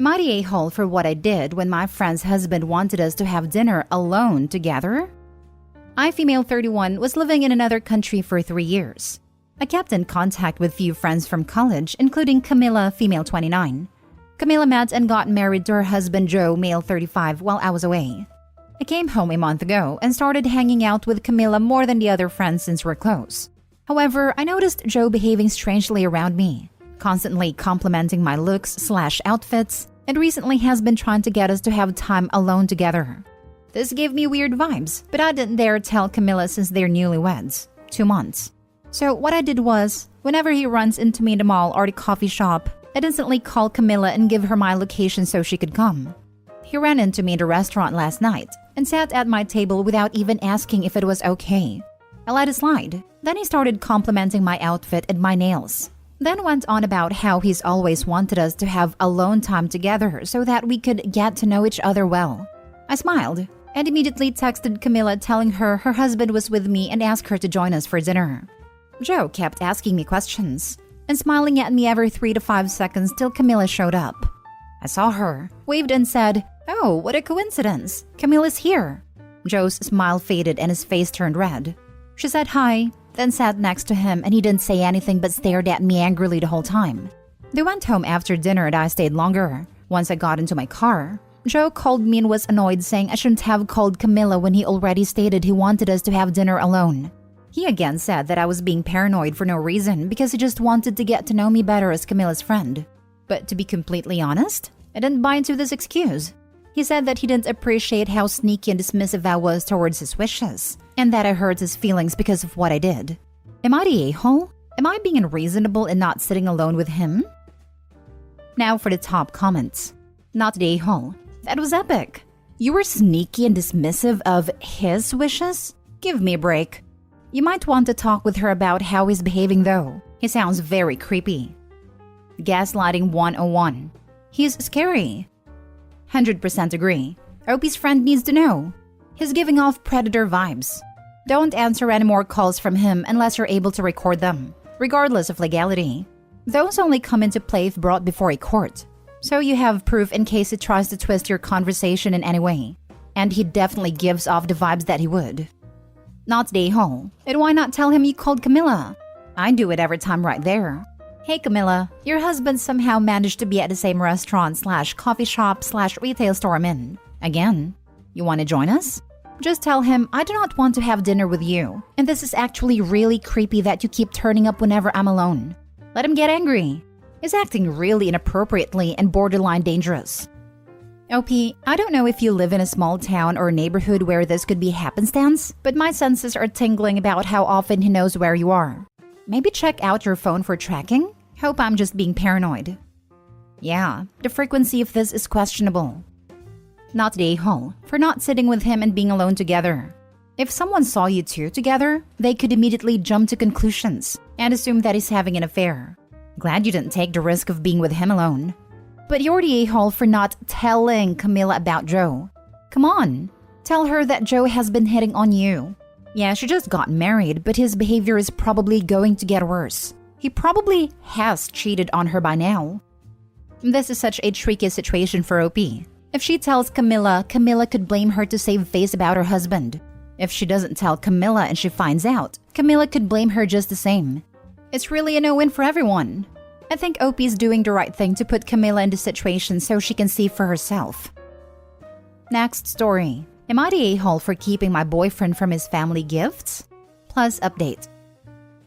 Am I the a-hole for what I did when my friend's husband wanted us to have dinner alone together? I, female 31, was living in another country for 3 years. I kept in contact with few friends from college, including Camilla, female 29. Camilla met and got married to her husband Joe, male 35, while I was away. I came home a month ago and started hanging out with Camilla more than the other friends since we're close. However, I noticed Joe behaving strangely around me, constantly complimenting my looks/outfits, and recently has been trying to get us to have time alone together. This gave me weird vibes, but I didn't dare tell Camilla since they're newlyweds, 2 months. So what I did was, whenever he runs into me in the mall or the coffee shop, I'd instantly call Camilla and give her my location so she could come. He ran into me in the restaurant last night and sat at my table without even asking if it was okay. I let it slide. Then he started complimenting my outfit and my nails. Then went on about how he's always wanted us to have alone time together so that we could get to know each other well. I smiled and immediately texted Camilla telling her her husband was with me and asked her to join us for dinner. Joe kept asking me questions and smiling at me every 3 to 5 seconds till Camilla showed up. I saw her, waved and said, "Oh, what a coincidence. Camilla's here." Joe's smile faded and his face turned red. She said hi, then sat next to him and he didn't say anything but stared at me angrily the whole time. They went home after dinner and I stayed longer. Once I got into my car, Joe called me and was annoyed, saying I shouldn't have called Camilla when he already stated he wanted us to have dinner alone. He again said that I was being paranoid for no reason because he just wanted to get to know me better as Camilla's friend. But to be completely honest, I didn't buy into this excuse. He said that he didn't appreciate how sneaky and dismissive I was towards his wishes, and that I hurt his feelings because of what I did. Am I the a-hole? Am I being unreasonable in not sitting alone with him? Now for the top comments. Not the a-hole. That was epic. You were sneaky and dismissive of his wishes? Give me a break. You might want to talk with her about how he's behaving though. He sounds very creepy. Gaslighting 101. He's scary. 100% agree. Opie's friend needs to know. He's giving off predator vibes. Don't answer any more calls from him unless you're able to record them, regardless of legality. Those only come into play if brought before a court. So you have proof in case he tries to twist your conversation in any way. And he definitely gives off the vibes that he would. Not the a-hole. And why not tell him you called Camilla? I'd do it every time right there. Hey Camilla, your husband somehow managed to be at the same restaurant/coffee shop/retail store I'm in. Again. You want to join us? Just tell him I do not want to have dinner with you. And this is actually really creepy that you keep turning up whenever I'm alone. Let him get angry. He's acting really inappropriately and borderline dangerous. OP, I don't know if you live in a small town or neighborhood where this could be happenstance, but my senses are tingling about how often he knows where you are. Maybe check out your phone for tracking? Hope I'm just being paranoid. Yeah, the frequency of this is questionable. Not the a-hole for not sitting with him and being alone together. If someone saw you two together, they could immediately jump to conclusions and assume that he's having an affair. Glad you didn't take the risk of being with him alone. But you're the a-hole for not telling Camilla about Joe. Come on, tell her that Joe has been hitting on you. Yeah, she just got married, but his behavior is probably going to get worse. He probably has cheated on her by now. This is such a tricky situation for OP. If she tells Camilla, Camilla could blame her to save face about her husband. If she doesn't tell Camilla and she finds out, Camilla could blame her just the same. It's really a no-win for everyone. I think OP's doing the right thing to put Camilla in the situation so she can see for herself. Next story. Am I the a-hole for keeping my boyfriend from his family gifts? Plus update.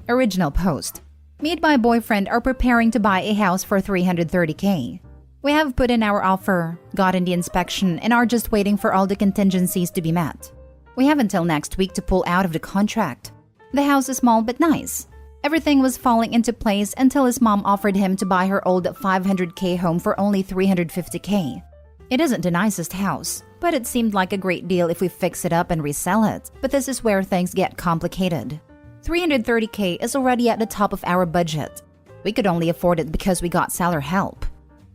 Original post. Me and my boyfriend are preparing to buy a house for $330K. We have put in our offer, got in the inspection, and are just waiting for all the contingencies to be met. We have until next week to pull out of the contract. The house is small but nice. Everything was falling into place until his mom offered him to buy her old $500K home for only $350K. It isn't the nicest house, but it seemed like a great deal if we fix it up and resell it. But this is where things get complicated. $330K is already at the top of our budget. We could only afford it because we got seller help.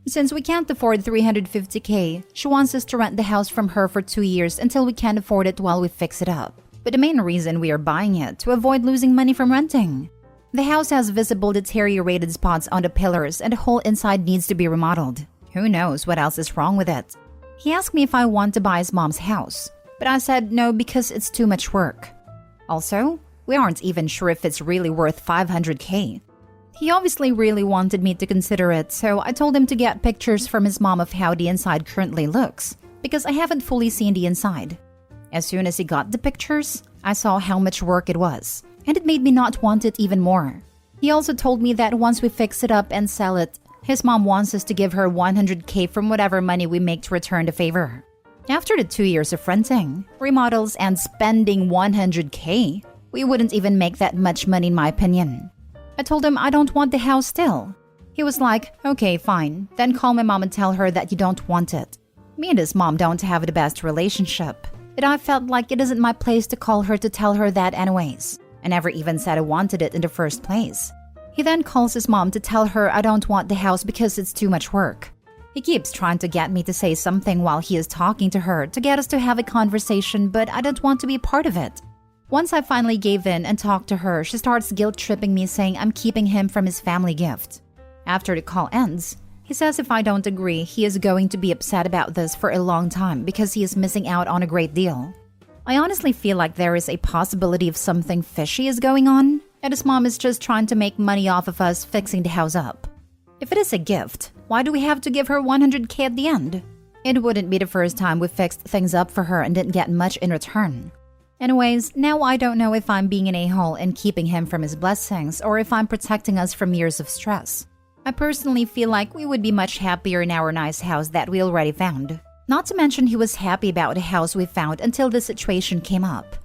Since we can't afford $350K, she wants us to rent the house from her for 2 years until we can afford it while we fix it up. But the main reason we are buying it to avoid losing money from renting. The house has visible deteriorated spots on the pillars and the whole inside needs to be remodeled. Who knows what else is wrong with it? He asked me if I want to buy his mom's house, but I said no because it's too much work. Also, we aren't even sure if it's really worth $500K. He obviously really wanted me to consider it, so I told him to get pictures from his mom of how the inside currently looks, because I haven't fully seen the inside. As soon as he got the pictures, I saw how much work it was, and it made me not want it even more. He also told me that once we fix it up and sell it, his mom wants us to give her $100K from whatever money we make to return the favor. After the 2 years of renting, remodels, and spending $100K, we wouldn't even make that much money in my opinion. I told him I don't want the house still. He was like, okay, fine, then call my mom and tell her that you don't want it. Me and his mom don't have the best relationship, and I felt like it isn't my place to call her to tell her that anyways. I never even said I wanted it in the first place. He then calls his mom to tell her I don't want the house because it's too much work. He keeps trying to get me to say something while he is talking to her to get us to have a conversation, but I don't want to be a part of it. Once I finally gave in and talked to her, she starts guilt-tripping me saying I'm keeping him from his family gift. After the call ends, he says if I don't agree, he is going to be upset about this for a long time because he is missing out on a great deal. I honestly feel like there is a possibility of something fishy is going on, and his mom is just trying to make money off of us fixing the house up. If it is a gift, why do we have to give her $100K at the end? It wouldn't be the first time we fixed things up for her and didn't get much in return. Anyways, now I don't know if I'm being an a-hole and keeping him from his blessings or if I'm protecting us from years of stress. I personally feel like we would be much happier in our nice house that we already found. Not to mention he was happy about the house we found until the situation came up.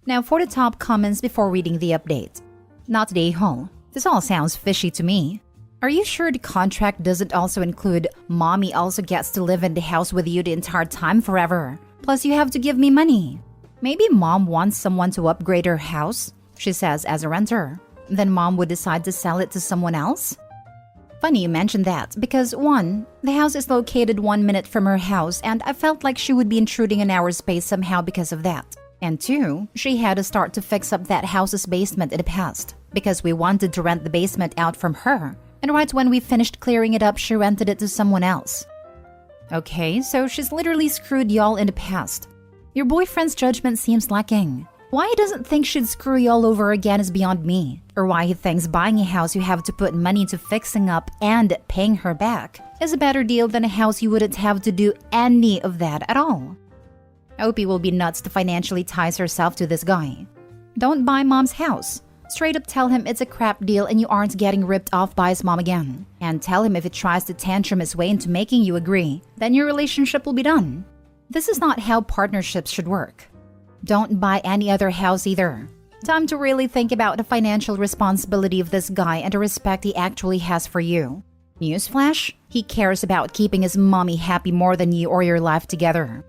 Now for the top comments before reading the update. Not the a-hole. This all sounds fishy to me. Are you sure the contract doesn't also include mommy also gets to live in the house with you the entire time forever? Plus you have to give me money. Maybe mom wants someone to upgrade her house, she says as a renter. Then mom would decide to sell it to someone else? Funny you mentioned that because 1, the house is located 1 minute from her house and I felt like she would be intruding in our space somehow because of that. And 2, she had to start to fix up that house's basement in the past because we wanted to rent the basement out from her. And right when we finished clearing it up, she rented it to someone else. Okay, so she's literally screwed y'all in the past. Your boyfriend's judgment seems lacking. Why he doesn't think she'd screw you all over again is beyond me. Or why he thinks buying a house you have to put money into fixing up and paying her back is a better deal than a house you wouldn't have to do any of that at all. Opie will be nuts to financially ties herself to this guy. Don't buy mom's house. Straight up tell him it's a crap deal and you aren't getting ripped off by his mom again. And tell him if he tries to tantrum his way into making you agree, then your relationship will be done. This is not how partnerships should work. Don't buy any other house either. Time to really think about the financial responsibility of this guy and the respect he actually has for you. Newsflash, he cares about keeping his mommy happy more than you or your life together.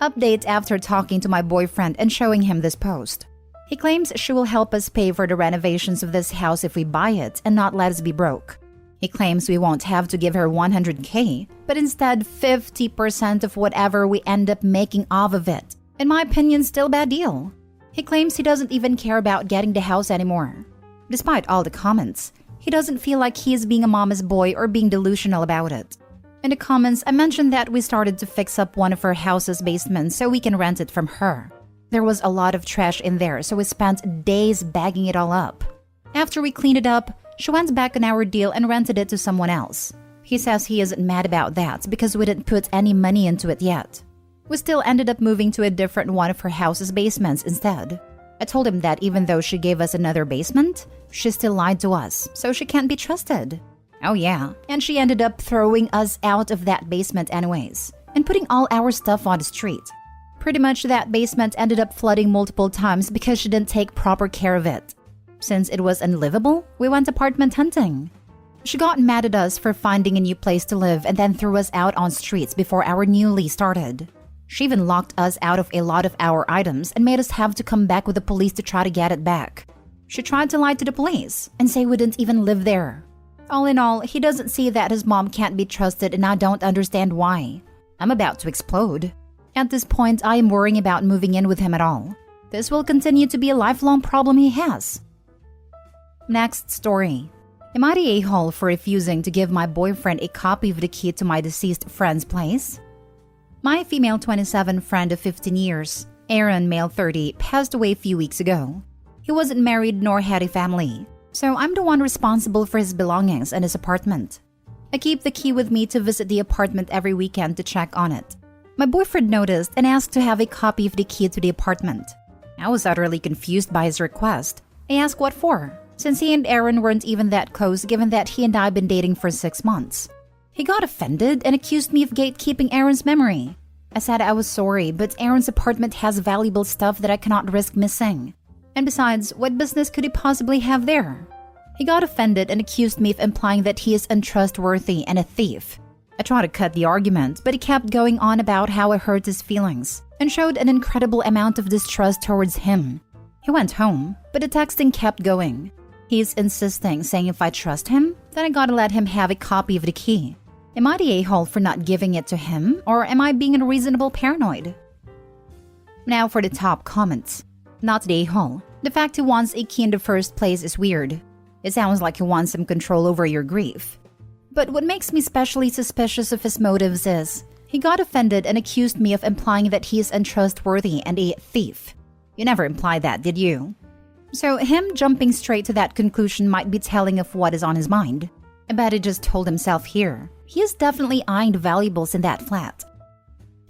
Update after talking to my boyfriend and showing him this post. He claims she will help us pay for the renovations of this house if we buy it and not let us be broke. He claims we won't have to give her $100K, but instead 50% of whatever we end up making off of it. In my opinion, still a bad deal. He claims he doesn't even care about getting the house anymore. Despite all the comments, he doesn't feel like he is being a mama's boy or being delusional about it. In the comments, I mentioned that we started to fix up one of her house's basements so we can rent it from her. There was a lot of trash in there, so we spent days bagging it all up. After we cleaned it up, she went back on our deal and rented it to someone else. He says he isn't mad about that because we didn't put any money into it yet. We still ended up moving to a different one of her house's basements instead. I told him that even though she gave us another basement, she still lied to us, so she can't be trusted. Oh yeah, and she ended up throwing us out of that basement anyways, and putting all our stuff on the street. Pretty much that basement ended up flooding multiple times because she didn't take proper care of it. Since it was unlivable, we went apartment hunting. She got mad at us for finding a new place to live and then threw us out on streets before our new lease started. She even locked us out of a lot of our items and made us have to come back with the police to try to get it back. She tried to lie to the police and say we didn't even live there. All in all, he doesn't see that his mom can't be trusted and I don't understand why. I'm about to explode. At this point, I am worrying about moving in with him at all. This will continue to be a lifelong problem he has. Next story. Am I the a-hole for refusing to give my boyfriend a copy of the key to my deceased friend's place? My female 27 friend of 15 years, Aaron, male 30, passed away a few weeks ago. He wasn't married nor had a family, so I'm the one responsible for his belongings and his apartment. I keep the key with me to visit the apartment every weekend to check on it. My boyfriend noticed and asked to have a copy of the key to the apartment. I was utterly confused by his request. I asked what for, since he and Aaron weren't even that close given that he and I had been dating for 6 months. He got offended and accused me of gatekeeping Aaron's memory. I said I was sorry, but Aaron's apartment has valuable stuff that I cannot risk missing. And besides, what business could he possibly have there? He got offended and accused me of implying that he is untrustworthy and a thief. I tried to cut the argument, but he kept going on about how I hurt his feelings and showed an incredible amount of distrust towards him. He went home, but the texting kept going. He's insisting, saying if I trust him, then I gotta let him have a copy of the key. Am I the a-hole for not giving it to him, or am I being unreasonable paranoid? Now for the top comments. Not the a-hole. The fact he wants a key in the first place is weird. It sounds like he wants some control over your grief. But what makes me especially suspicious of his motives is, he got offended and accused me of implying that he is untrustworthy and a thief. You never implied that, did you? So him jumping straight to that conclusion might be telling of what is on his mind. I bet he just told himself here. He is definitely eyeing the valuables in that flat.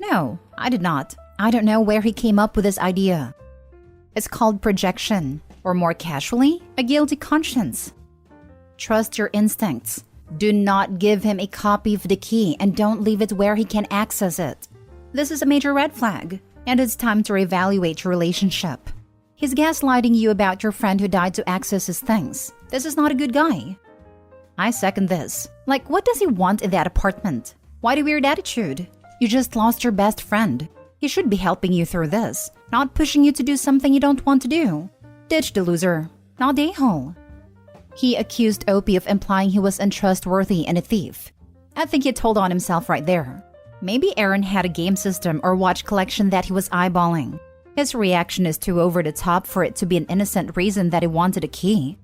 No, I did not. I don't know where he came up with this idea. It's called projection, or more casually, a guilty conscience. Trust your instincts. Do not give him a copy of the key and don't leave it where he can access it. This is a major red flag, and it's time to reevaluate your relationship. He's gaslighting you about your friend who died to access his things. This is not a good guy. I second this. Like, what does he want in that apartment? Why the weird attitude? You just lost your best friend. He should be helping you through this, not pushing you to do something you don't want to do. Ditch the loser, not the a-hole. He accused Opie of implying he was untrustworthy and a thief. I think he told on himself right there. Maybe Aaron had a game system or watch collection that he was eyeballing. His reaction is too over the top for it to be an innocent reason that he wanted a key.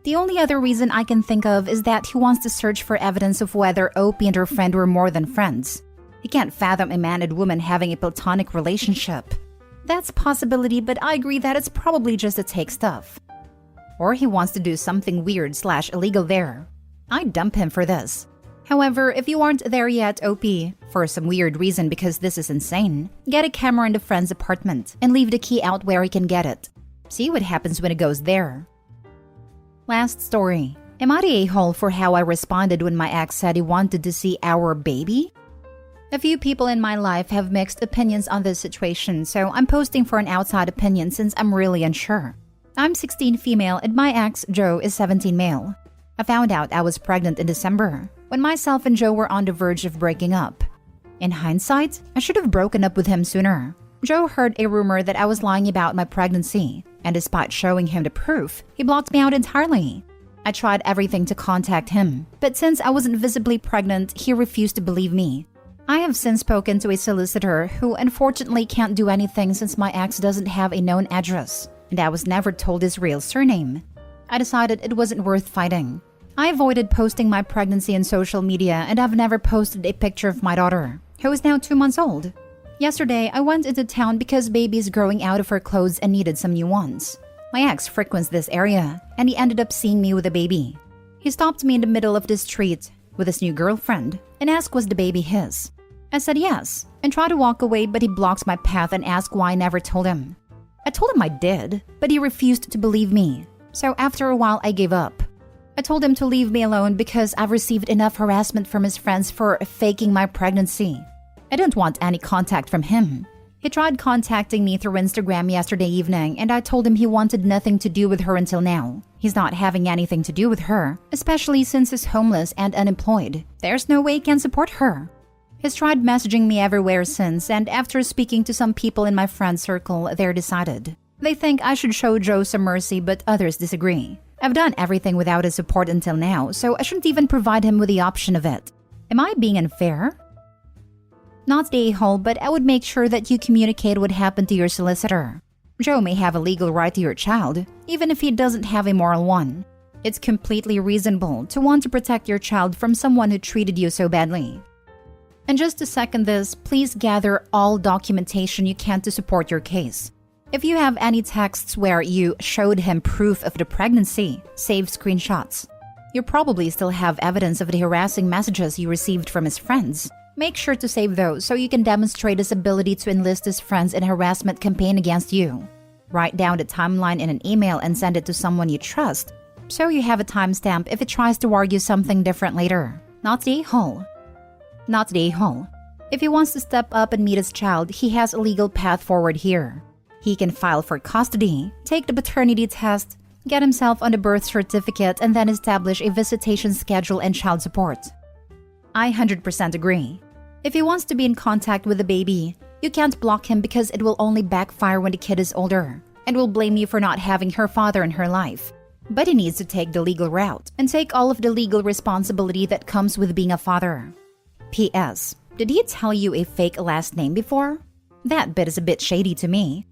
The only other reason I can think of is that he wants to search for evidence of whether Opie and her friend were more than friends. He can't fathom a man and woman having a platonic relationship. That's a possibility, but I agree that it's probably just a take stuff. Or he wants to do something weird/illegal there. I'd dump him for this. However, if you aren't there yet, OP, for some weird reason because this is insane, get a camera in the friend's apartment and leave the key out where he can get it. See what happens when it goes there. Last story. Am I the a-hole for how I responded when my ex said he wanted to see our baby? A few people in my life have mixed opinions on this situation, so I'm posting for an outside opinion since I'm really unsure. I'm 16 female and my ex, Joe, is 17 male. I found out I was pregnant in December, when myself and Joe were on the verge of breaking up. In hindsight, I should have broken up with him sooner. Joe heard a rumor that I was lying about my pregnancy, and despite showing him the proof, he blocked me out entirely. I tried everything to contact him, but since I wasn't visibly pregnant, he refused to believe me. I have since spoken to a solicitor who unfortunately can't do anything since my ex doesn't have a known address, and I was never told his real surname. I decided it wasn't worth fighting. I avoided posting my pregnancy on social media and I've never posted a picture of my daughter, who is now 2 months old. Yesterday, I went into town because baby is growing out of her clothes and needed some new ones. My ex frequents this area, and he ended up seeing me with a baby. He stopped me in the middle of the street with his new girlfriend and asked was the baby his. I said yes, and tried to walk away, but he blocked my path and asked why I never told him. I told him I did, but he refused to believe me. So after a while, I gave up. I told him to leave me alone because I've received enough harassment from his friends for faking my pregnancy. I don't want any contact from him. He tried contacting me through Instagram yesterday evening, and I told him he wanted nothing to do with her until now. He's not having anything to do with her, especially since he's homeless and unemployed. There's no way he can support her. He's tried messaging me everywhere since, and after speaking to some people in my friend circle, they're decided. They think I should show Joe some mercy, but others disagree. I've done everything without his support until now, so I shouldn't even provide him with the option of it. Am I being unfair? Not the a-hole, but I would make sure that you communicate what happened to your solicitor. Joe may have a legal right to your child, even if he doesn't have a moral one. It's completely reasonable to want to protect your child from someone who treated you so badly. And just to second this, please gather all documentation you can to support your case. If you have any texts where you showed him proof of the pregnancy, save screenshots. You probably still have evidence of the harassing messages you received from his friends. Make sure to save those so you can demonstrate his ability to enlist his friends in a harassment campaign against you. Write down the timeline in an email and send it to someone you trust, so you have a timestamp if it tries to argue something different later. Not the a-hole. Not the a-hole. If he wants to step up and meet his child, he has a legal path forward here. He can file for custody, take the paternity test, get himself on the birth certificate, and then establish a visitation schedule and child support. I 100% agree. If he wants to be in contact with the baby, you can't block him because it will only backfire when the kid is older and will blame you for not having her father in her life. But he needs to take the legal route and take all of the legal responsibility that comes with being a father. P.S. Did he tell you a fake last name before? That bit is a bit shady to me.